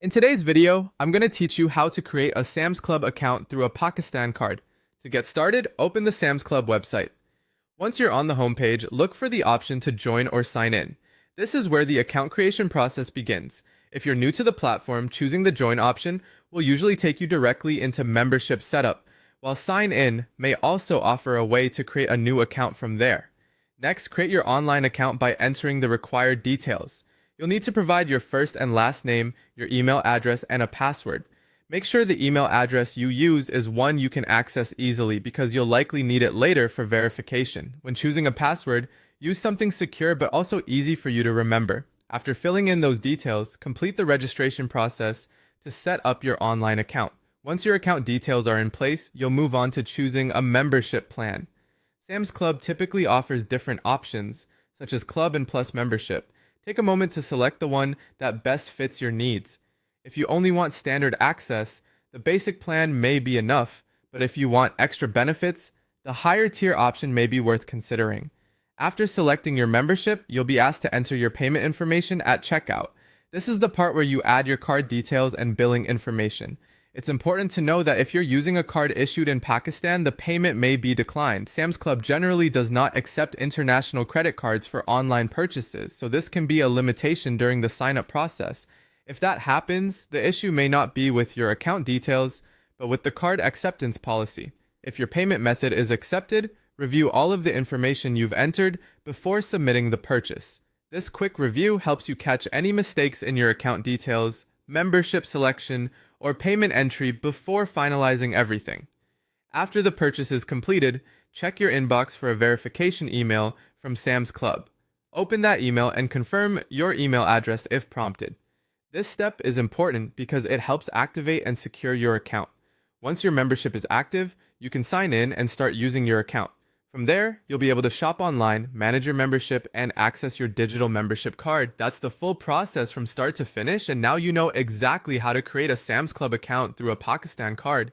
In today's video, I'm going to teach you how to create a Sam's Club account through a Pakistan card. To get started, open the Sam's Club website. Once you're on the homepage, look for the option to join or sign in. This is where the account creation process begins. If you're new to the platform, choosing the join option will usually take you directly into membership setup, while sign in may also offer a way to create a new account from there. Next, create your online account by entering the required details. You'll need to provide your first and last name, your email address, and a password. Make sure the email address you use is one you can access easily because you'll likely need it later for verification. When choosing a password, use something secure but also easy for you to remember. After filling in those details, complete the registration process to set up your online account. Once your account details are in place, you'll move on to choosing a membership plan. Sam's Club typically offers different options, such as Club and Plus membership. Take a moment to select the one that best fits your needs. If you only want standard access, the basic plan may be enough, but if you want extra benefits, the higher tier option may be worth considering. After selecting your membership, you'll be asked to enter your payment information at checkout. This is the part where you add your card details and billing information. It's important to know that if you're using a card issued in Pakistan, the payment may be declined. Sam's Club generally does not accept international credit cards for online purchases, so this can be a limitation during the sign-up process. If that happens, the issue may not be with your account details, but with the card acceptance policy. If your payment method is accepted, review all of the information you've entered before submitting the purchase. This quick review helps you catch any mistakes in your account details, membership selection, or payment entry before finalizing everything. After the purchase is completed, check your inbox for a verification email from Sam's Club. Open that email and confirm your email address if prompted. This step is important because it helps activate and secure your account. Once your membership is active, you can sign in and start using your account. From there, you'll be able to shop online, manage your membership, and access your digital membership card. That's the full process from start to finish, and now you know exactly how to create a Sam's Club account through a Pakistan card.